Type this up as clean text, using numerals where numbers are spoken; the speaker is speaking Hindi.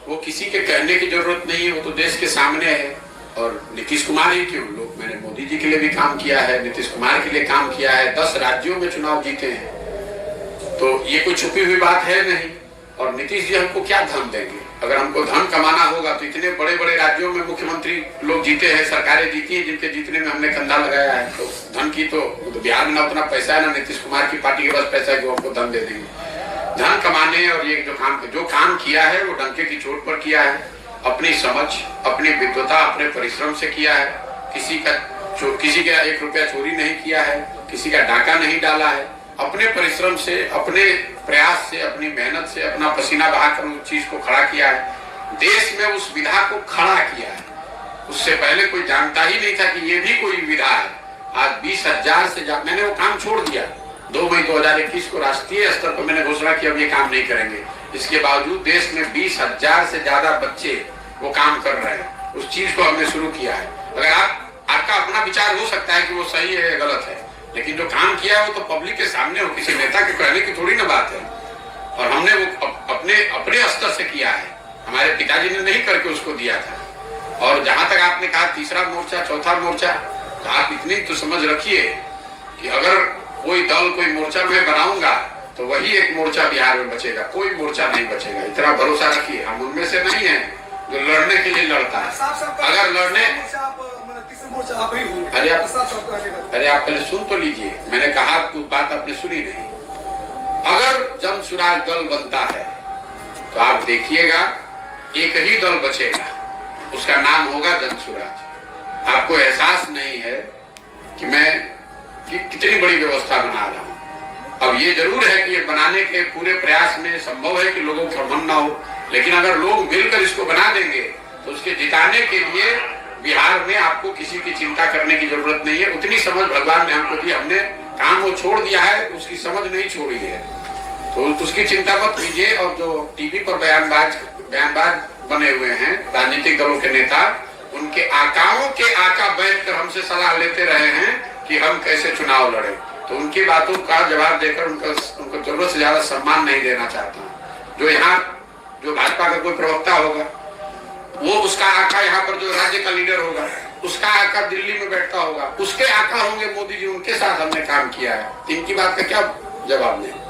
वो किसी के कहने की जरूरत नहीं है, वो तो देश के सामने है। और नीतीश कुमार ही क्यों, लोग, मैंने मोदी जी के लिए भी काम किया है, नीतीश कुमार के लिए काम किया है, 10 राज्यों में चुनाव जीते हैं, तो ये कोई छुपी हुई बात है नहीं। और नीतीश जी हमको क्या धन देंगे? अगर हमको धन कमाना होगा तो इतने बड़े बड़े राज्यों में मुख्यमंत्री लोग जीते हैं, सरकारें जीती हैं, जिनके जीतने में हमने कंधा लगाया है। तो धन की तो बिहार में ना उतना पैसा है, ना नीतीश कुमार की पार्टी के पास पैसा है कि वो हमको धन दे देंगे। धन कमाने और ये जो काम किया है वो डंके की चोट पर किया है, अपनी समझ, अपनी विद्वता, अपने परिश्रम से किया है। किसी का 1 रुपया चोरी नहीं किया है, किसी का डाका नहीं डाला है, अपने परिश्रम से, अपने प्रयास से, अपनी मेहनत से, अपना पसीना बहाकर उस चीज को खड़ा किया है। देश में उस विधा को खड़ा किया है। उससे पहले कोई जानता ही नहीं था कि ये भी कोई विधा है। आज 20,000 से ज्यादा, मैंने वो काम छोड़ दिया 2 मई 2021 को, राष्ट्रीय स्तर पर मैंने घोषणा की अब ये काम नहीं करेंगे। इसके बावजूद देश में 20,000 से ज्यादा बच्चे वो काम कर रहे हैं। उस चीज को हमने शुरू किया है। अगर आपका अपना विचार हो सकता है कि वो सही है या गलत है, लेकिन जो काम किया है वो तो पब्लिक के सामने हो, किसी नेता के कहने की थोड़ी ना बात है। और हमने वो अपने स्तर से किया है, हमारे पिताजी ने नहीं करके उसको दिया था। और जहां तक आपने कहा तीसरा मोर्चा, चौथा मोर्चा, तो आप इतनी तो समझ रखिए कि अगर कोई दल, कोई मोर्चा मैं बनाऊंगा तो वही एक मोर्चा बिहार में बचेगा, कोई मोर्चा नहीं बचेगा। इतना भरोसा रखिए। हम उनमें से नहीं है जो लड़ने के लिए लड़ता है। अगर लड़ने, अरे आप पहले सुन तो लीजिए, मैंने कहा तो बात आपने सुनी नहीं। अगर जन सुराज दल बनता है तो आप देखिएगा एक ही दल बचेगा, उसका नाम होगा जन सुराज। आपको एहसास नहीं है कि मैं कितनी बड़ी व्यवस्था बना रहा हूं। अब ये जरूर है कि ये बनाने के पूरे प्रयास में संभव है कि लोगों को भ्रम ना हो, लेकिन अगर लोग मिलकर इसको बना देंगे तो उसके जिताने के लिए बिहार में आपको किसी की चिंता करने की जरूरत नहीं है। उतनी समझ भगवान ने हमको दी, हमने काम वो छोड़ दिया है, उसकी समझ नहीं छोड़ी है, तो उसकी चिंता मत कीजिए। और जो टीवी पर बयानबाज बने हुए हैं राजनीतिक दलों के नेता, उनके आकाओं के आका बैठकर हमसे सलाह लेते रहे हैं कि हम कैसे चुनाव लड़े, तो उनकी बातों का जवाब देकर उनको जरूरत से ज्यादा सम्मान नहीं देना चाहता हूँ। जो भाजपा का कोई प्रवक्ता होगा, वो उसका आका यहाँ पर जो राज्य का लीडर होगा, उसका आका दिल्ली में बैठता होगा, उसके आका होंगे मोदी जी, उनके साथ हमने काम किया है। इनकी बात का क्या जवाब दें?